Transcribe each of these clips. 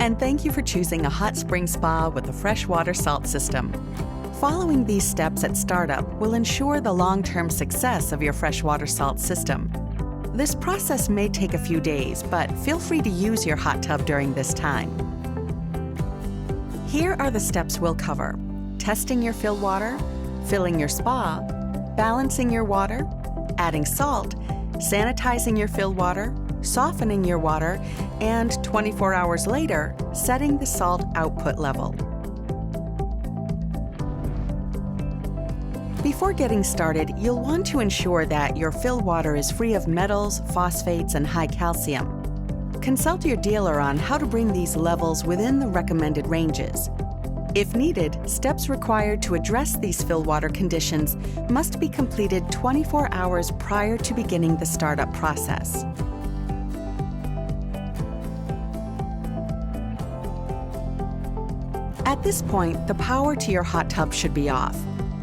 And thank you for choosing a hot spring spa with the FreshWater Salt System. Following these steps at startup will ensure the long-term success of your FreshWater Salt System. This process may take a few days, but feel free to use your hot tub during this time. Here are the steps we'll cover: testing your fill water, filling your spa, balancing your water, adding salt, sanitizing your fill water, softening your water, and 24 hours later, setting the salt output level. Before getting started, you'll want to ensure that your fill water is free of metals, phosphates, and high calcium. Consult your dealer on how to bring these levels within the recommended ranges. If needed, steps required to address these fill water conditions must be completed 24 hours prior to beginning the startup process. At this point, the power to your hot tub should be off,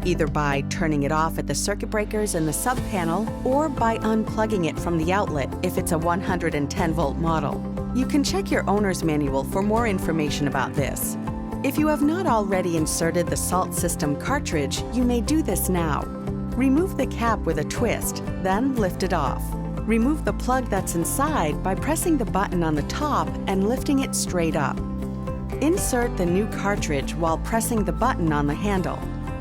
either by turning it off at the circuit breakers in the sub-panel or by unplugging it from the outlet if it's a 110-volt model. You can check your owner's manual for more information about this. If you have not already inserted the salt system cartridge, you may do this now. Remove the cap with a twist, then lift it off. Remove the plug that's inside by pressing the button on the top and lifting it straight up. Insert the new cartridge while pressing the button on the handle.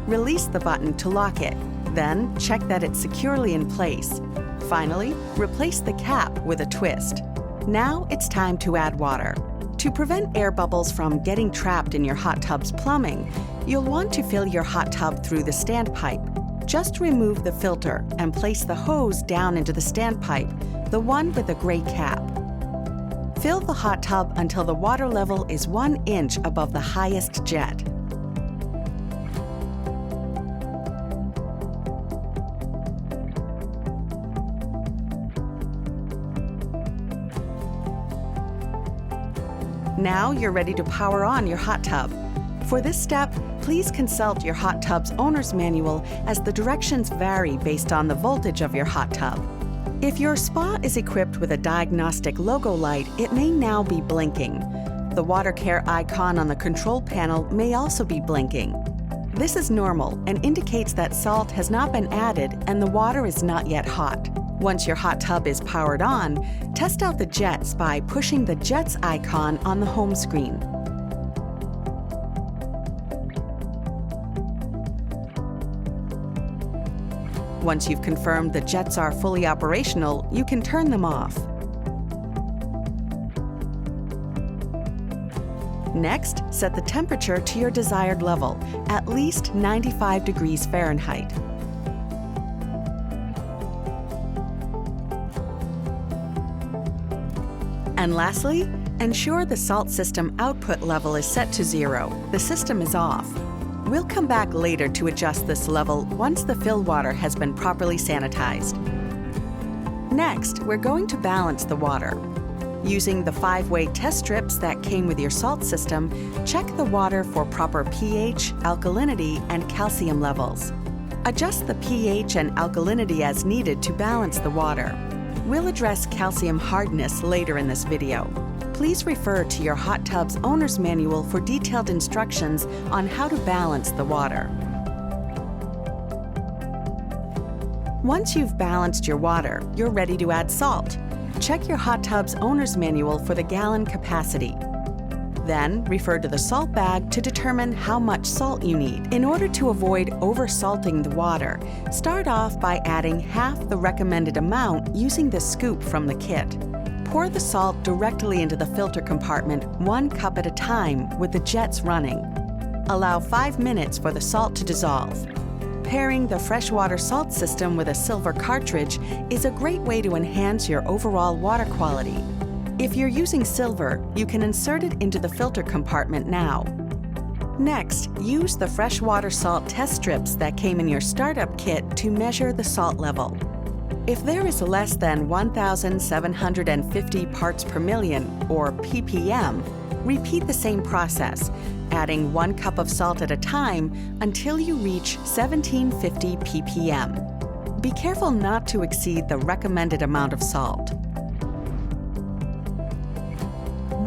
Release the button to lock it, then check that it's securely in place. Finally, replace the cap with a twist. Now it's time to add water. To prevent air bubbles from getting trapped in your hot tub's plumbing, you'll want to fill your hot tub through the standpipe. Just remove the filter and place the hose down into the standpipe, the one with the gray cap. Fill the hot tub until the water level is 1 inch above the highest jet. Now you're ready to power on your hot tub. For this step, please consult your hot tub's owner's manual as the directions vary based on the voltage of your hot tub. If your spa is equipped with a diagnostic logo light, it may now be blinking. The water care icon on the control panel may also be blinking. This is normal and indicates that salt has not been added and the water is not yet hot. Once your hot tub is powered on, test out the jets by pushing the jets icon on the home screen. Once you've confirmed the jets are fully operational, you can turn them off. Next, set the temperature to your desired level, at least 95 degrees Fahrenheit. And lastly, ensure the salt system output level is set to 0. The system is off. We'll come back later to adjust this level once the fill water has been properly sanitized. Next, we're going to balance the water. Using the 5-way test strips that came with your salt system, check the water for proper pH, alkalinity, and calcium levels. Adjust the pH and alkalinity as needed to balance the water. We'll address calcium hardness later in this video. Please refer to your hot tub's owner's manual for detailed instructions on how to balance the water. Once you've balanced your water, you're ready to add salt. Check your hot tub's owner's manual for the gallon capacity. Then, refer to the salt bag to determine how much salt you need. In order to avoid over-salting the water, start off by adding half the recommended amount using the scoop from the kit. Pour the salt directly into the filter compartment 1 cup at a time with the jets running. Allow 5 minutes for the salt to dissolve. Pairing the FreshWater Salt System with a silver cartridge is a great way to enhance your overall water quality. If you're using silver, you can insert it into the filter compartment now. Next, use the FreshWater Salt test strips that came in your startup kit to measure the salt level. If there is less than 1,750 parts per million, or ppm, repeat the same process, adding 1 cup of salt at a time until you reach 1750 ppm. Be careful not to exceed the recommended amount of salt.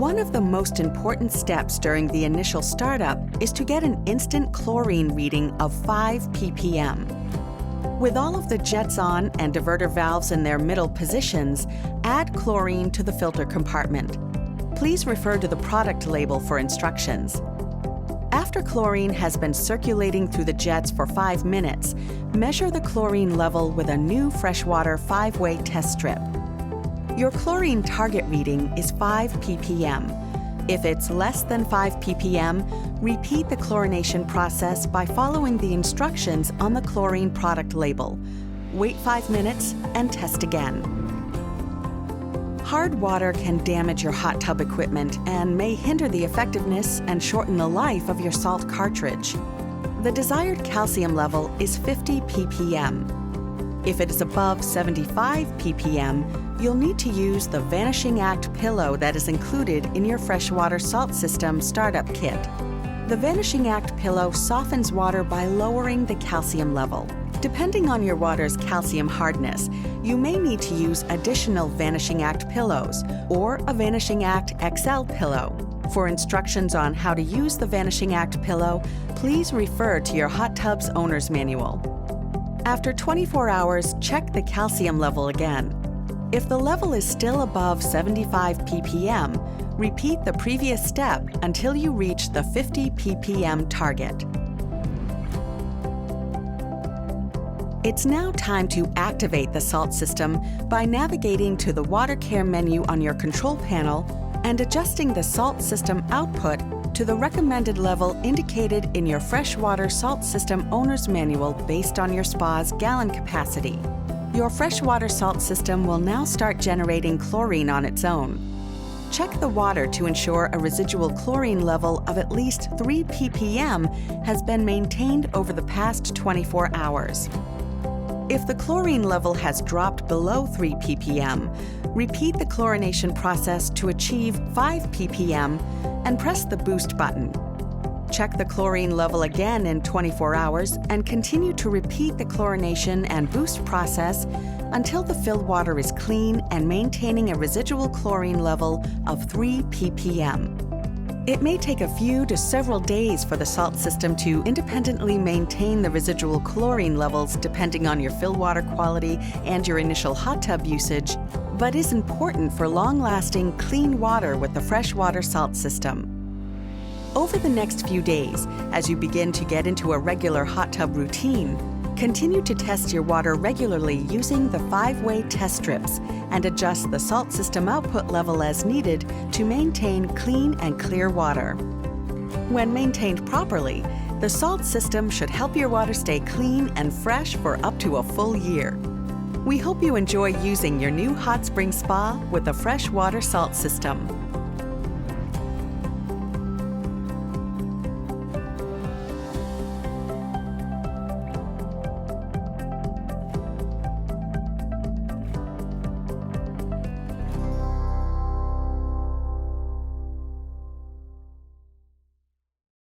One of the most important steps during the initial startup is to get an instant chlorine reading of 5 ppm. With all of the jets on and diverter valves in their middle positions, add chlorine to the filter compartment. Please refer to the product label for instructions. After chlorine has been circulating through the jets for 5 minutes, measure the chlorine level with a new FreshWater 5-way test strip. Your chlorine target reading is 5 ppm. If it's less than 5 ppm, repeat the chlorination process by following the instructions on the chlorine product label. Wait 5 minutes and test again. Hard water can damage your hot tub equipment and may hinder the effectiveness and shorten the life of your salt cartridge. The desired calcium level is 50 ppm. If it is above 75 ppm, you'll need to use the Vanishing Act pillow that is included in your FreshWater Salt System startup kit. The Vanishing Act pillow softens water by lowering the calcium level. Depending on your water's calcium hardness, you may need to use additional Vanishing Act pillows or a Vanishing Act XL pillow. For instructions on how to use the Vanishing Act pillow, please refer to your hot tub's owner's manual. After 24 hours, check the calcium level again. If the level is still above 75 ppm, repeat the previous step until you reach the 50 ppm target. It's now time to activate the salt system by navigating to the Water Care menu on your control panel and adjusting the salt system output to the recommended level indicated in your FreshWater Salt System Owner's Manual based on your spa's gallon capacity. Your FreshWater Salt System will now start generating chlorine on its own. Check the water to ensure a residual chlorine level of at least 3 ppm has been maintained over the past 24 hours. If the chlorine level has dropped below 3 ppm, repeat the chlorination process to achieve 5 ppm and press the boost button. Check the chlorine level again in 24 hours and continue to repeat the chlorination and boost process until the filled water is clean and maintaining a residual chlorine level of 3 ppm. It may take a few to several days for the salt system to independently maintain the residual chlorine levels depending on your fill water quality and your initial hot tub usage, but is important for long-lasting, clean water with the FreshWater Salt System. Over the next few days, as you begin to get into a regular hot tub routine, continue to test your water regularly using the 5-way test strips and adjust the salt system output level as needed to maintain clean and clear water. When maintained properly, the salt system should help your water stay clean and fresh for up to a full year. We hope you enjoy using your new hot spring spa with the FreshWater Salt System.